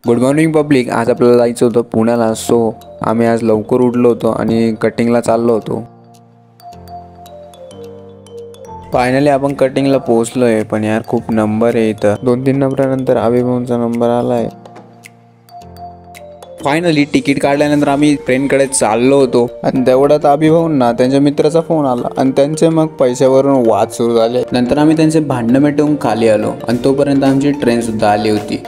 Good morning public. आज आपल्याला जायचं होतं पुण्याला. सो आम्ही आज लवकर उठलो होतो आणि कटिंगला चाललो होतो. फायनली आपण कटिंगला पोहोचलो आहे. पण यार खूप नंबर आहे इथं. 2-3 नंबरानंतर अभिभाऊंचा नंबर आला आहे. फायनली तिकीट काढल्यानंतर आम्ही ट्रेनकडे चाललो होतो आणि तेवढ्यात अभिभाऊंना त्यांच्या मित्राचा फोन आला आणि त्यांचे मग पैशावरून वाद सुरू झाले. नंतर आम्ही त्यांचे भांडणं मिटवून खाली आलो आणि तोपर्यंत आमची ट्रेन सुद्धा आली होती.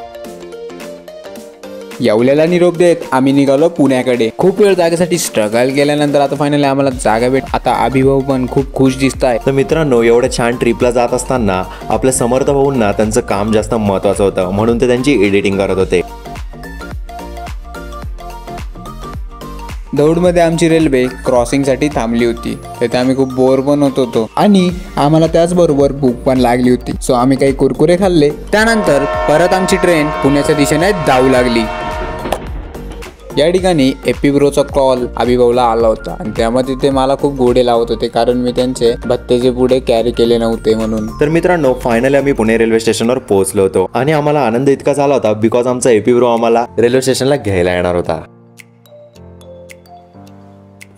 येवल्याला निरोप देत आम्ही निघालो पुण्याकडे. खूप वेळ जागेसाठी स्ट्रगल केल्यानंतर आता फायनली आम्हाला जागा भेट. आता अभिभाऊ पण खूप खुश दिसत आहे. तर मित्रांनो, एवढ्या छान ट्रिपला जात असताना आपल्या समर्थ भाऊंना त्यांचं काम जास्त महत्त्वाचं होतं, म्हणून ते त्यांची एडिटिंग करत होते. दौडमध्ये आमची रेल्वे क्रॉसिंगसाठी थांबली होती. तिथे आम्ही खूप बोर पण होत होतो आणि आम्हाला त्याचबरोबर भूक पण लागली होती. सो आम्ही काही कुरकुरे खाल्ले. त्यानंतर परत आमची ट्रेन पुण्याच्या दिशेने जाऊ लागली. या ठिकाणी एपी ब्रोचा कॉल अभिभाऊला आला होता आणि त्यामध्ये ते मला खूप गोडे लावत होते, कारण मी त्यांचे भत्तेचे पुढे कॅरी केले नव्हते म्हणून. तर मित्रांनो, फायनली आम्ही पुणे रेल्वे स्टेशनवर पोहोचलो होतो आणि आम्हाला आनंद इतका झाला होता बिकॉज आमचा एपी ब्रो आम्हाला रेल्वे स्टेशनला घ्यायला येणार होता.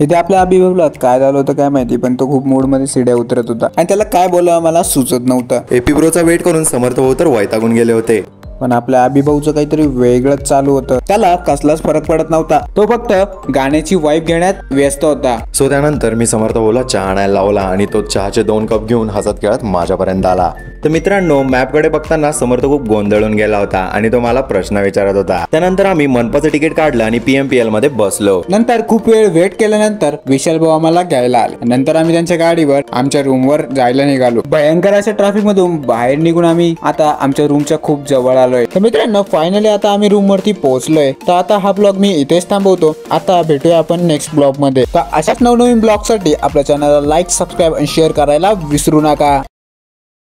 इथे आपल्या अभिभाऊला काय झालं होतं काय माहिती, पण तो खूप मूडमध्ये सिड्या उतरत होता आणि त्याला काय बोलावं मला सुचत नव्हतं. एपी ब्रोचा वेट करून समर्थ भाऊ तर वैतागून गेले होते. पण आपल्या अभिभाऊचं काहीतरी वेगळंच चालू होतं. त्याला कसलाच फरक पडत नव्हता. तो फक्त गाण्याची वाईब घेण्यात व्यस्त होता. सो त्यानंतर मी समर्थ भाऊला चहा आणायला लावला आणि तो चहाचे 2 कप घेऊन हसत खेळत माझ्यापर्यंत आला. तर मित्रांनो, मॅपकडे बघताना समर्थ खूप गोंधळून गेला होता आणि तो मला प्रश्न विचारत होता. त्यानंतर आम्ही मनपाचं तिकीट काढलं आणि PMPL मध्ये बसलो. नंतर खूप वेळ वेट केल्यानंतर विशाल भाऊ आम्हाला घ्यायला आले. नंतर आम्ही त्यांच्या गाडीवर आमच्या रूमवर जायला निघालो. भयंकर अशा ट्रॅफिक मधून बाहेर निघून आम्ही आता आमच्या रूमच्या खूप जवळ आलोय. तर मित्रांनो, फायनली आता आम्ही रूम वरती पोहोचलोय. तर आता हा ब्लॉग मी इथेच थांबवतो. आता भेटूया आपण नेक्स्ट ब्लॉग मध्ये. तर अशाच नवनवीन ब्लॉग साठी आपल्या चॅनलला लाईक, सबस्क्राईब आणि शेअर करायला विसरू नका.